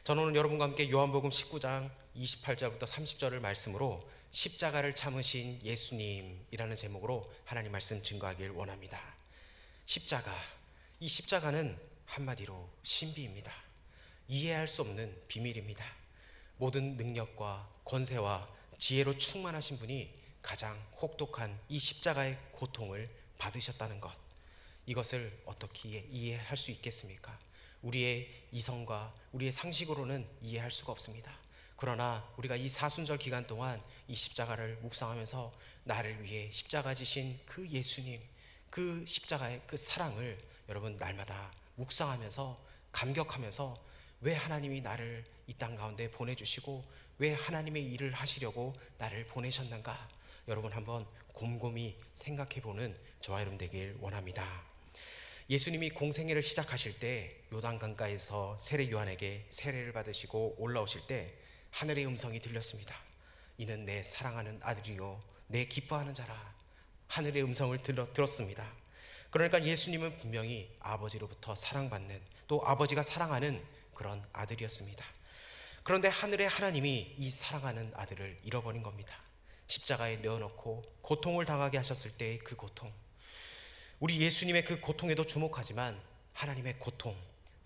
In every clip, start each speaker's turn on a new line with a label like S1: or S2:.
S1: 저는 오늘 여러분과 함께 요한복음 19장 28절부터 30절을 말씀으로 십자가를 참으신 예수님이라는 제목으로 하나님 말씀 증거하길 원합니다. 십자가, 이 십자가는 한마디로 신비입니다. 이해할 수 없는 비밀입니다. 모든 능력과 권세와 지혜로 충만하신 분이 가장 혹독한 이 십자가의 고통을 받으셨다는 것, 이것을 어떻게 이해할 수 있겠습니까? 우리의 이성과 우리의 상식으로는 이해할 수가 없습니다. 그러나 우리가 이 사순절 기간 동안 이 십자가를 묵상하면서 나를 위해 십자가 지신 그 예수님, 그 십자가의 그 사랑을 여러분 날마다 묵상하면서 감격하면서 왜 하나님이 나를 이 땅 가운데 보내주시고 왜 하나님의 일을 하시려고 나를 보내셨는가, 여러분 한번 곰곰이 생각해보는 저와 여러분 되길 원합니다. 예수님이 공생애를 시작하실 때 요단강가에서 세례 요한에게 세례를 받으시고 올라오실 때 하늘의 음성이 들렸습니다. 이는 내 사랑하는 아들이요 내 기뻐하는 자라. 하늘의 음성을 들었습니다. 그러니까 예수님은 분명히 아버지로부터 사랑받는, 또 아버지가 사랑하는 그런 아들이었습니다. 그런데 하늘의 하나님이 이 사랑하는 아들을 잃어버린 겁니다. 십자가에 내어놓고 고통을 당하게 하셨을 때의 그 고통, 우리 예수님의 그 고통에도 주목하지만 하나님의 고통,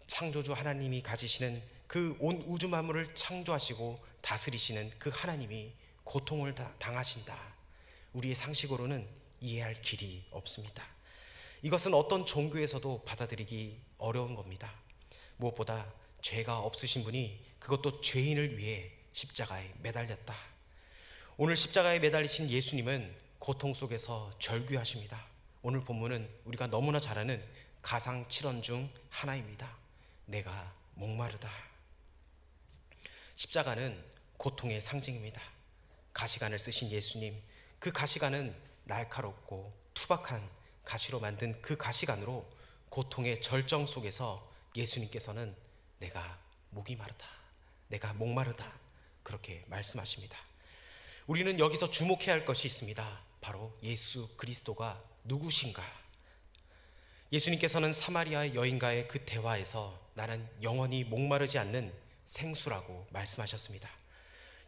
S1: 창조주 하나님이 가지시는 그 온 우주 만물을 창조하시고 다스리시는 그 하나님이 고통을 당하신다, 우리의 상식으로는 이해할 길이 없습니다. 이것은 어떤 종교에서도 받아들이기 어려운 겁니다. 무엇보다 죄가 없으신 분이, 그것도 죄인을 위해 십자가에 매달렸다. 오늘 십자가에 매달리신 예수님은 고통 속에서 절규하십니다. 오늘 본문은 우리가 너무나 잘 아는 가상 7원 중 하나입니다. 내가 목마르다. 십자가는 고통의 상징입니다. 가시관을 쓰신 예수님, 그 가시관은 날카롭고 투박한 가시로 만든 그 가시관으로 고통의 절정 속에서 예수님께서는 내가 목이 마르다, 내가 목마르다, 그렇게 말씀하십니다. 우리는 여기서 주목해야 할 것이 있습니다. 바로 예수 그리스도가 누구신가? 예수님께서는 사마리아 여인과의 그 대화에서 나는 영원히 목마르지 않는 생수라고 말씀하셨습니다.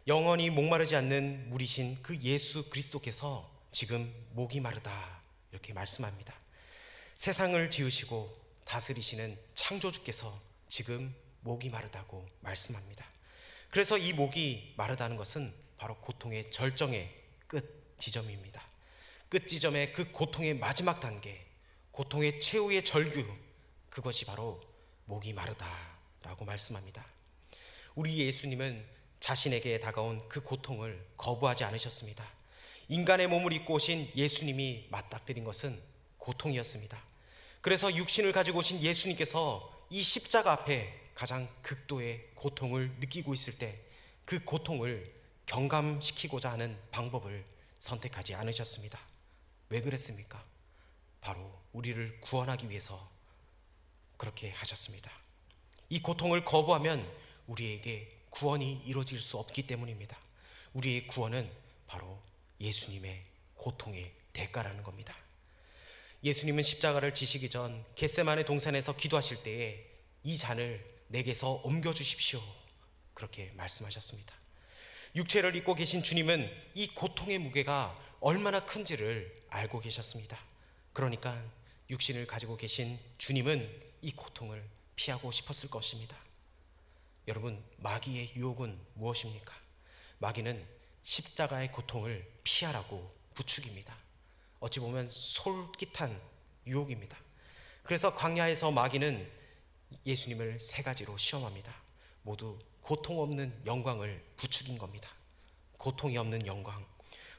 S1: 영원히 목마르지 않는 물이신 그 예수 그리스도께서 지금 목이 마르다, 이렇게 말씀합니다. 세상을 지으시고 다스리시는 창조주께서 지금 목이 마르다고 말씀합니다. 그래서 이 목이 마르다는 것은 바로 고통의 절정의 끝 지점입니다. 끝 지점의 그 고통의 마지막 단계, 고통의 최후의 절규, 그것이 바로 목이 마르다라고 말씀합니다. 우리 예수님은 자신에게 다가온 그 고통을 거부하지 않으셨습니다. 인간의 몸을 입고 오신 예수님이 맞닥뜨린 것은 고통이었습니다. 그래서 육신을 가지고 오신 예수님께서 이 십자가 앞에 가장 극도의 고통을 느끼고 있을 때 그 고통을 경감시키고자 하는 방법을 선택하지 않으셨습니다. 왜 그랬습니까? 바로 우리를 구원하기 위해서 그렇게 하셨습니다. 이 고통을 거부하면 우리에게 구원이 이루어질 수 없기 때문입니다. 우리의 구원은 바로 예수님의 고통의 대가라는 겁니다. 예수님은 십자가를 지시기 전 겟세마네 동산에서 기도하실 때에 이 잔을 내게서 옮겨주십시오, 그렇게 말씀하셨습니다. 육체를 입고 계신 주님은 이 고통의 무게가 얼마나 큰지를 알고 계셨습니다. 그러니까 육신을 가지고 계신 주님은 이 고통을 피하고 싶었을 것입니다. 여러분, 마귀의 유혹은 무엇입니까? 마귀는 십자가의 고통을 피하라고 부추깁니다. 어찌 보면 솔깃한 유혹입니다. 그래서 광야에서 마귀는 예수님을 세 가지로 시험합니다. 모두 고통 없는 영광을 부추긴 겁니다. 고통이 없는 영광,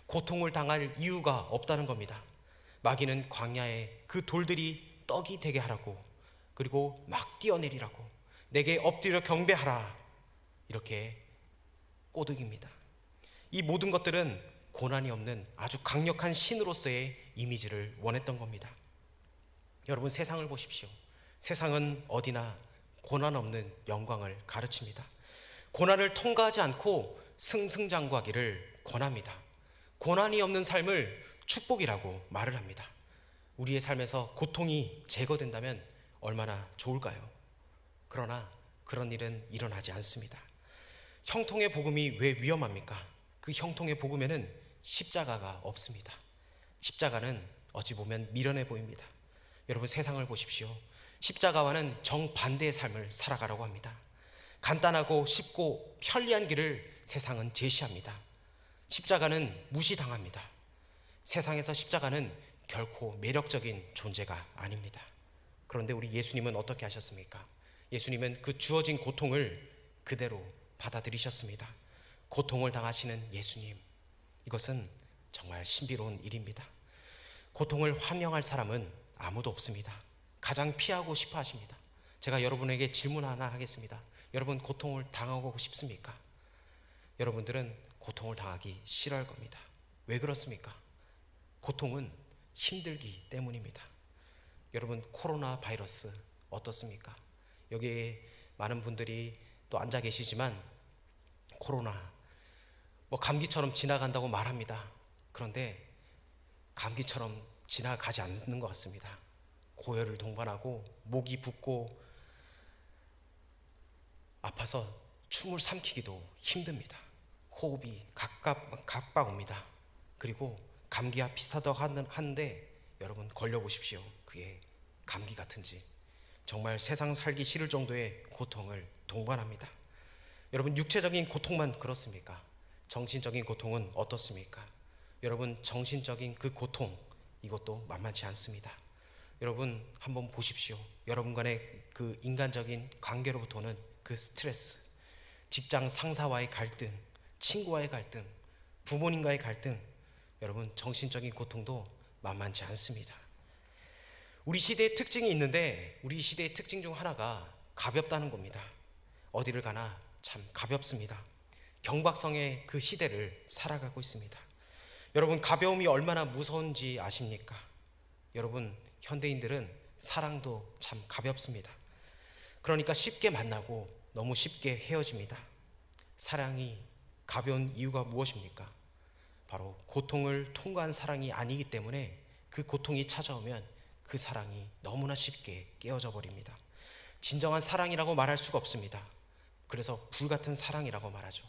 S1: 고통을 당할 이유가 없다는 겁니다. 마귀는 광야에 그 돌들이 떡이 되게 하라고, 그리고 막 뛰어내리라고, 내게 엎드려 경배하라, 이렇게 꼬드깁니다. 이 모든 것들은 고난이 없는 아주 강력한 신으로서의 이미지를 원했던 겁니다. 여러분, 세상을 보십시오. 세상은 어디나 고난 없는 영광을 가르칩니다. 고난을 통과하지 않고 승승장구하기를 권합니다. 고난이 없는 삶을 축복이라고 말을 합니다. 우리의 삶에서 고통이 제거된다면 얼마나 좋을까요? 그러나 그런 일은 일어나지 않습니다. 형통의 복음이 왜 위험합니까? 그 형통의 복음에는 십자가가 없습니다. 십자가는 어찌 보면 미련해 보입니다. 여러분, 세상을 보십시오. 십자가와는 정반대의 삶을 살아가라고 합니다. 간단하고 쉽고 편리한 길을 세상은 제시합니다. 십자가는 무시당합니다. 세상에서 십자가는 결코 매력적인 존재가 아닙니다. 그런데 우리 예수님은 어떻게 하셨습니까? 예수님은 그 주어진 고통을 그대로 받아들이셨습니다. 고통을 당하시는 예수님, 이것은 정말 신비로운 일입니다. 고통을 환영할 사람은 아무도 없습니다. 가장 피하고 싶어 하십니다. 제가 여러분에게 질문 하나 하겠습니다. 여러분, 고통을 당하고 싶습니까? 여러분들은 고통을 당하기 싫어할 겁니다. 왜 그렇습니까? 고통은 힘들기 때문입니다. 여러분, 코로나 바이러스 어떻습니까? 여기에 많은 분들이 또 앉아 계시지만 코로나 감기처럼 지나간다고 말합니다. 그런데 감기처럼 지나가지 않는 것 같습니다. 고열을 동반하고 목이 붓고 아파서 춤을 삼키기도 힘듭니다. 호흡이 각박 옵니다. 그리고 감기와 비슷하다고 하는데 여러분, 걸려보십시오. 그게 감기 같은지. 정말 세상 살기 싫을 정도의 고통을 동반합니다. 여러분, 육체적인 고통만 그렇습니까? 정신적인 고통은 어떻습니까? 여러분, 정신적인 그 고통, 이것도 만만치 않습니다. 여러분, 한번 보십시오. 여러분 간의 그 인간적인 관계로부터는 그 스트레스, 직장 상사와의 갈등, 친구와의 갈등, 부모님과의 갈등, 여러분, 정신적인 고통도 만만치 않습니다. 우리 시대의 특징이 있는데 우리 시대의 특징 중 하나가 가볍다는 겁니다. 어디를 가나 참 가볍습니다. 경박성의 그 시대를 살아가고 있습니다. 여러분, 가벼움이 얼마나 무서운지 아십니까? 여러분, 현대인들은 사랑도 참 가볍습니다. 그러니까 쉽게 만나고 너무 쉽게 헤어집니다. 사랑이 가벼운 이유가 무엇입니까? 바로 고통을 통과한 사랑이 아니기 때문에 그 고통이 찾아오면 그 사랑이 너무나 쉽게 깨어져 버립니다. 진정한 사랑이라고 말할 수가 없습니다. 그래서 불같은 사랑이라고 말하죠.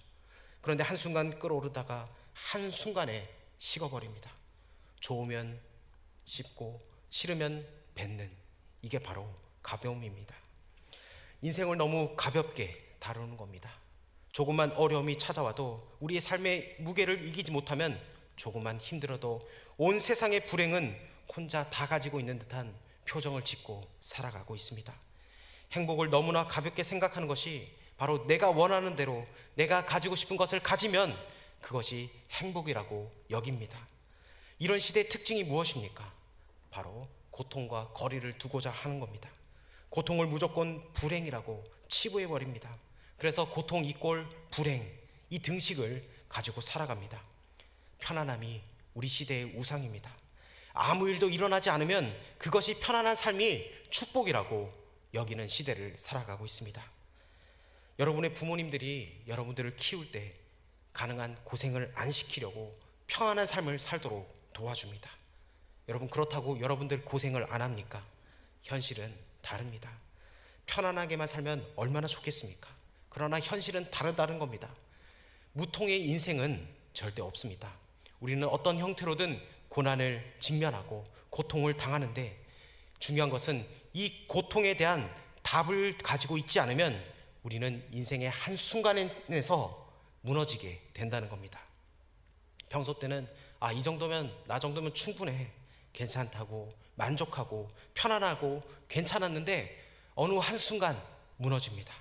S1: 그런데 한순간 끓어오르다가 한순간에 식어버립니다. 좋으면 씹고 싫으면 뱉는, 이게 바로 가벼움입니다. 인생을 너무 가볍게 다루는 겁니다. 조금만 어려움이 찾아와도 우리의 삶의 무게를 이기지 못하면 조금만 힘들어도 온 세상의 불행은 혼자 다 가지고 있는 듯한 표정을 짓고 살아가고 있습니다. 행복을 너무나 가볍게 생각하는 것이 바로 내가 원하는 대로 내가 가지고 싶은 것을 가지면 그것이 행복이라고 여깁니다. 이런 시대의 특징이 무엇입니까? 바로 고통과 거리를 두고자 하는 겁니다. 고통을 무조건 불행이라고 치부해버립니다. 그래서 고통 이꼴 불행, 이 등식을 가지고 살아갑니다. 편안함이 우리 시대의 우상입니다. 아무 일도 일어나지 않으면 그것이 편안한 삶이 축복이라고 여기는 시대를 살아가고 있습니다. 여러분의 부모님들이 여러분들을 키울 때 가능한 고생을 안 시키려고 평안한 삶을 살도록 도와줍니다. 여러분, 그렇다고 여러분들 고생을 안 합니까? 현실은 다릅니다. 편안하게만 살면 얼마나 좋겠습니까? 그러나 현실은 다른 겁니다. 무통의 인생은 절대 없습니다. 우리는 어떤 형태로든 고난을 직면하고 고통을 당하는데 중요한 것은 이 고통에 대한 답을 가지고 있지 않으면 우리는 인생의 한순간에서 무너지게 된다는 겁니다. 평소 때는 이 정도면, 나 정도면 충분해, 괜찮다고 만족하고 편안하고 괜찮았는데 어느 한순간 무너집니다.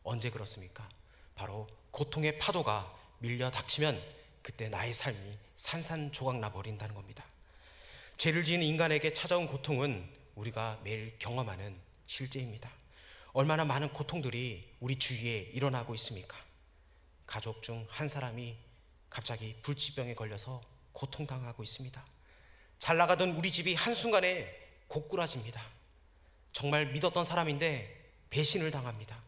S1: 언제 그렇습니까? 바로 고통의 파도가 밀려 닥치면 그때 나의 삶이 산산조각 나버린다는 겁니다. 죄를 지은 인간에게 찾아온 고통은 우리가 매일 경험하는 실제입니다. 얼마나 많은 고통들이 우리 주위에 일어나고 있습니까? 가족 중 한 사람이 갑자기 불치병에 걸려서 고통당하고 있습니다. 잘 나가던 우리 집이 한순간에 고꾸라집니다. 정말 믿었던 사람인데 배신을 당합니다.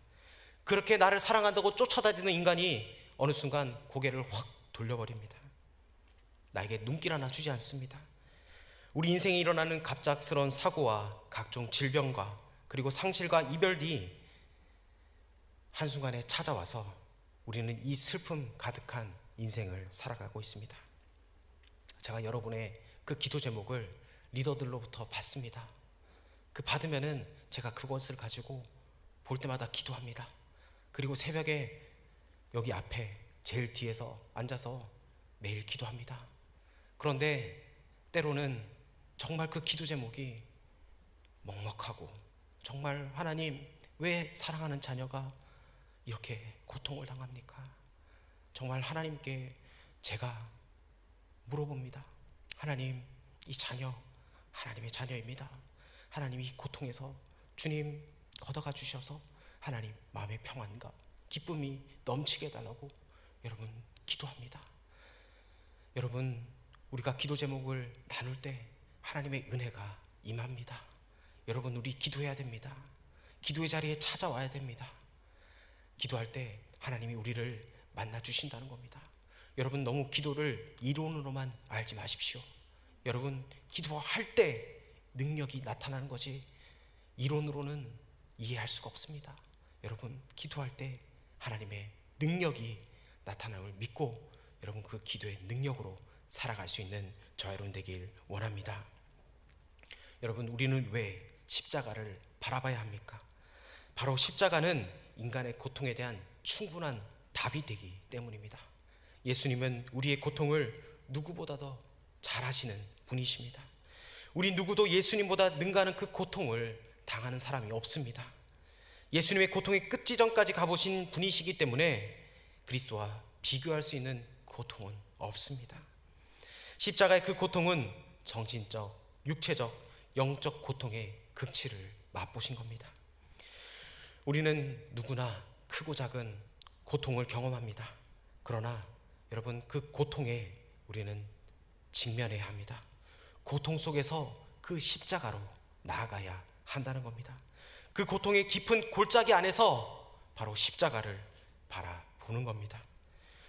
S1: 그렇게 나를 사랑한다고 쫓아다니는 인간이 어느 순간 고개를 확 돌려버립니다. 나에게 눈길 하나 주지 않습니다. 우리 인생에 일어나는 갑작스러운 사고와 각종 질병과 그리고 상실과 이별 뒤 한순간에 찾아와서 우리는 이 슬픔 가득한 인생을 살아가고 있습니다. 제가 여러분의 그 기도 제목을 리더들로부터 받습니다. 그 받으면은 제가 그것을 가지고 볼 때마다 기도합니다. 그리고 새벽에 여기 앞에 제일 뒤에서 앉아서 매일 기도합니다. 그런데 때로는 정말 그 기도 제목이 먹먹하고, 정말 하나님 왜 사랑하는 자녀가 이렇게 고통을 당합니까? 정말 하나님께 제가 물어봅니다. 하나님, 이 자녀 하나님의 자녀입니다. 하나님, 이 고통에서 주님 걷어가 주셔서 하나님 마음의 평안과 기쁨이 넘치게 해달라고 여러분 기도합니다. 여러분, 우리가 기도 제목을 나눌 때 하나님의 은혜가 임합니다. 여러분, 우리 기도해야 됩니다. 기도의 자리에 찾아와야 됩니다. 기도할 때 하나님이 우리를 만나 주신다는 겁니다. 여러분, 너무 기도를 이론으로만 알지 마십시오. 여러분, 기도할 때 능력이 나타나는 거지 이론으로는 이해할 수가 없습니다. 여러분, 기도할 때 하나님의 능력이 나타남을 믿고 여러분 그 기도의 능력으로 살아갈 수 있는 저와 여러분 되길 원합니다. 여러분, 우리는 왜 십자가를 바라봐야 합니까? 바로 십자가는 인간의 고통에 대한 충분한 답이 되기 때문입니다. 예수님은 우리의 고통을 누구보다 더 잘 아시는 분이십니다. 우리 누구도 예수님보다 능가하는 그 고통을 당하는 사람이 없습니다. 예수님의 고통의 끝지점까지 가보신 분이시기 때문에 그리스도와 비교할 수 있는 고통은 없습니다. 십자가의 그 고통은 정신적, 육체적, 영적 고통의 극치를 맛보신 겁니다. 우리는 누구나 크고 작은 고통을 경험합니다. 그러나 여러분, 그 고통에 우리는 직면해야 합니다. 고통 속에서 그 십자가로 나아가야 한다는 겁니다. 그 고통의 깊은 골짜기 안에서 바로 십자가를 바라보는 겁니다.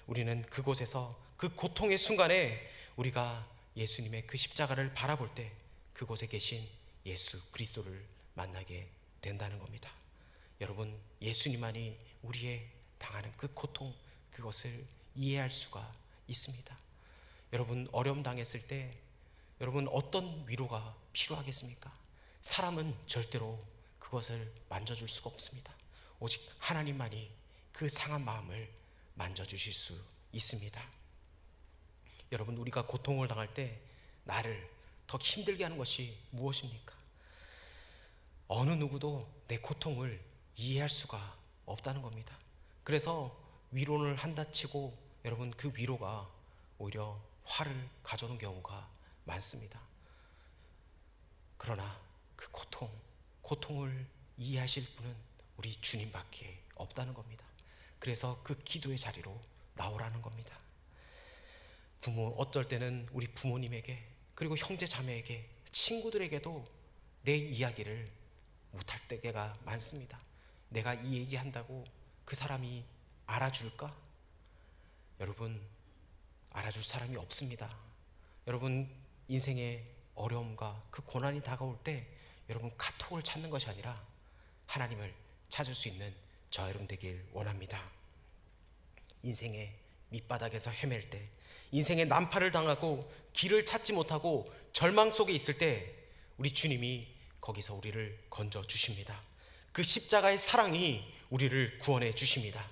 S1: 우리는 그곳에서 그 고통의 순간에 우리가 예수님의 그 십자가를 바라볼 때 그곳에 계신 예수 그리스도를 만나게 된다는 겁니다. 여러분, 예수님만이 우리의 당하는 그 고통, 그것을 이해할 수가 있습니다. 여러분, 어려움 당했을 때 여러분 어떤 위로가 필요하겠습니까? 사람은 절대로 그것을 만져줄 수가 없습니다. 오직 하나님만이 그 상한 마음을 만져주실 수 있습니다. 여러분, 우리가 고통을 당할 때 나를 더 힘들게 하는 것이 무엇입니까? 어느 누구도 내 고통을 이해할 수가 없다는 겁니다. 그래서 위로를 한다 치고 여러분 그 위로가 오히려 화를 가져오는 경우가 많습니다. 그러나 그 고통을 이해하실 분은 우리 주님밖에 없다는 겁니다. 그래서 그 기도의 자리로 나오라는 겁니다. 어떨 때는 우리 부모님에게, 그리고 형제 자매에게, 친구들에게도 내 이야기를 못할 때가 많습니다. 내가 이 얘기한다고 그 사람이 알아줄까? 여러분, 알아줄 사람이 없습니다. 여러분, 인생의 어려움과 그 고난이 다가올 때 여러분 카톡을 찾는 것이 아니라 하나님을 찾을 수 있는 저 여러분 되길 원합니다. 인생의 밑바닥에서 헤맬 때, 인생의 난파를 당하고 길을 찾지 못하고 절망 속에 있을 때 우리 주님이 거기서 우리를 건져 주십니다. 그 십자가의 사랑이 우리를 구원해 주십니다.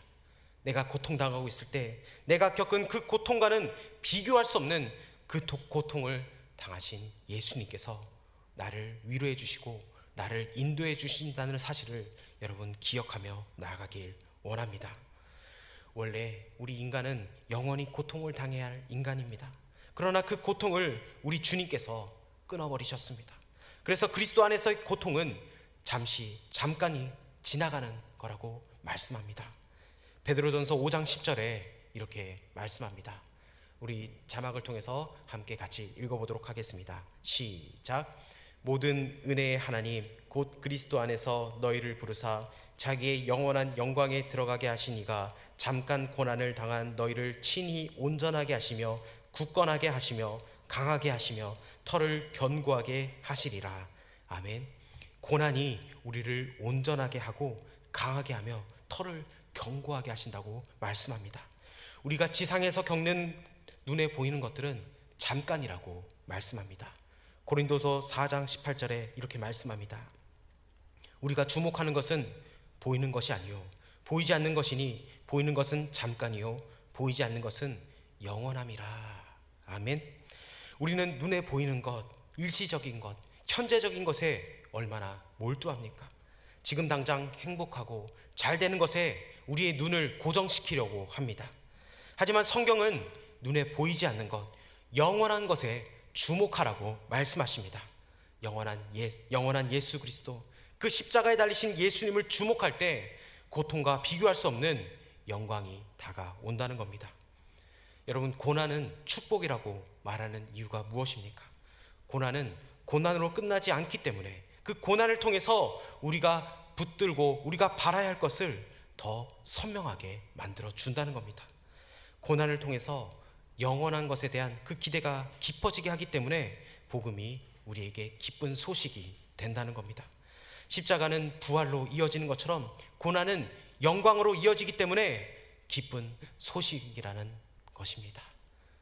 S1: 내가 고통당하고 있을 때 내가 겪은 그 고통과는 비교할 수 없는 그 고통을 당하신 예수님께서 나를 위로해 주시고 나를 인도해 주신다는 사실을 여러분 기억하며 나아가길 원합니다. 원래 우리 인간은 영원히 고통을 당해야 할 인간입니다. 그러나 그 고통을 우리 주님께서 끊어버리셨습니다. 그래서 그리스도 안에서의 고통은 잠깐이 지나가는 거라고 말씀합니다. 베드로전서 5장 10절에 이렇게 말씀합니다. 우리 자막을 통해서 함께 같이 읽어보도록 하겠습니다. 시작. 모든 은혜의 하나님 곧 그리스도 안에서 너희를 부르사 자기의 영원한 영광에 들어가게 하시니가 잠깐 고난을 당한 너희를 친히 온전하게 하시며 굳건하게 하시며 강하게 하시며 털을 견고하게 하시리라. 아멘. 고난이 우리를 온전하게 하고 강하게 하며 털을 견고하게 하신다고 말씀합니다. 우리가 지상에서 겪는 눈에 보이는 것들은 잠깐이라고 말씀합니다. 고린도서 4장 18절에 이렇게 말씀합니다. 우리가 주목하는 것은 보이는 것이 아니요 보이지 않는 것이니 보이는 것은 잠깐이요 보이지 않는 것은 영원함이라. 아멘. 우리는 눈에 보이는 것, 일시적인 것, 현재적인 것에 얼마나 몰두합니까? 지금 당장 행복하고 잘 되는 것에 우리의 눈을 고정시키려고 합니다. 하지만 성경은 눈에 보이지 않는 것, 영원한 것에 주목하라고 말씀하십니다. 영원한 예수 그리스도, 그 십자가에 달리신 예수님을 주목할 때 고통과 비교할 수 없는 영광이 다가온다는 겁니다. 여러분, 고난은 축복이라고 말하는 이유가 무엇입니까? 고난은 고난으로 끝나지 않기 때문에 그 고난을 통해서 우리가 붙들고 우리가 바라야 할 것을 더 선명하게 만들어 준다는 겁니다. 고난을 통해서 영원한 것에 대한 그 기대가 깊어지게 하기 때문에 복음이 우리에게 기쁜 소식이 된다는 겁니다. 십자가는 부활로 이어지는 것처럼 고난은 영광으로 이어지기 때문에 기쁜 소식이라는 것입니다.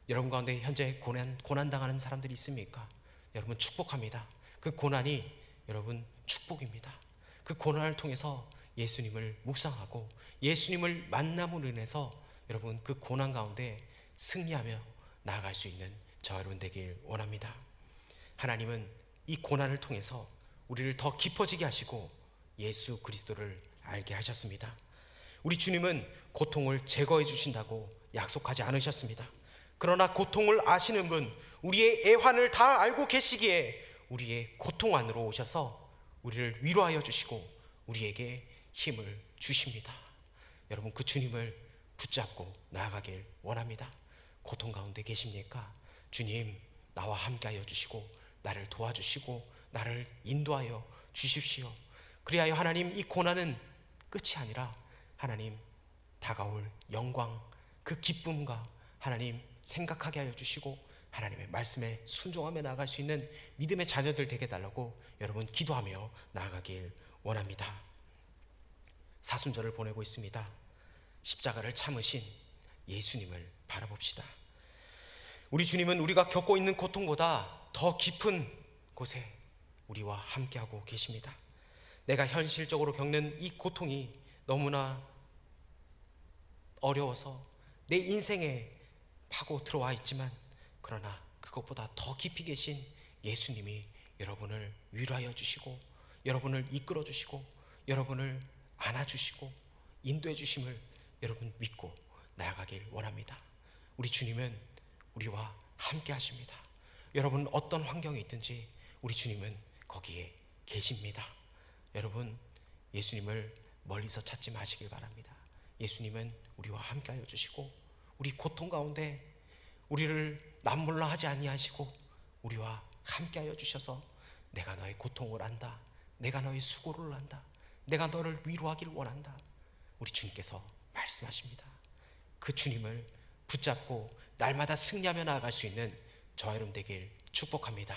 S1: 여러분 가운데 현재 고난당하는 사람들이 있습니까? 여러분 축복합니다. 그 고난이 여러분 축복입니다. 그 고난을 통해서 예수님을 묵상하고 예수님을 만남으로 인해서 여러분 그 고난 가운데 승리하며 나아갈 수 있는 저와 여러분 되길 원합니다. 하나님은 이 고난을 통해서 우리를 더 깊어지게 하시고 예수 그리스도를 알게 하셨습니다. 우리 주님은 고통을 제거해 주신다고 약속하지 않으셨습니다. 그러나 고통을 아시는 분, 우리의 애환을 다 알고 계시기에 우리의 고통 안으로 오셔서 우리를 위로하여 주시고 우리에게 힘을 주십니다. 여러분 그 주님을 붙잡고 나아가길 원합니다. 고통 가운데 계십니까? 주님 나와 함께하여 주시고 나를 도와주시고 나를 인도하여 주십시오. 그리하여 하나님 이 고난은 끝이 아니라 하나님 다가올 영광, 그 기쁨과 하나님 생각하게 하여 주시고 하나님의 말씀에 순종하며 나아갈 수 있는 믿음의 자녀들 되게 달라고 여러분 기도하며 나아가길 원합니다. 사순절을 보내고 있습니다. 십자가를 참으신 예수님을 바라봅시다. 우리 주님은 우리가 겪고 있는 고통보다 더 깊은 곳에 우리와 함께하고 계십니다. 내가 현실적으로 겪는 이 고통이 너무나 어려워서 내 인생에 파고 들어와 있지만 그러나 그것보다 더 깊이 계신 예수님이 여러분을 위로하여 주시고 여러분을 이끌어 주시고 여러분을 안아주시고 인도해 주심을 여러분 믿고 나아가길 원합니다. 우리 주님은 우리와 함께 하십니다. 여러분 어떤 환경에 있든지 우리 주님은 거기에 계십니다. 여러분 예수님을 멀리서 찾지 마시길 바랍니다. 예수님은 우리와 함께 하여 주시고 우리 고통 가운데 우리를 남몰라 하지 아니하시고 우리와 함께 하여 주셔서 내가 너의 고통을 안다, 내가 너의 수고를 안다, 내가 너를 위로하길 원한다, 우리 주님께서 말씀하십니다. 그 주님을 붙잡고 날마다 승리하며 나아갈 수 있는 저와 여러분 되길 축복합니다.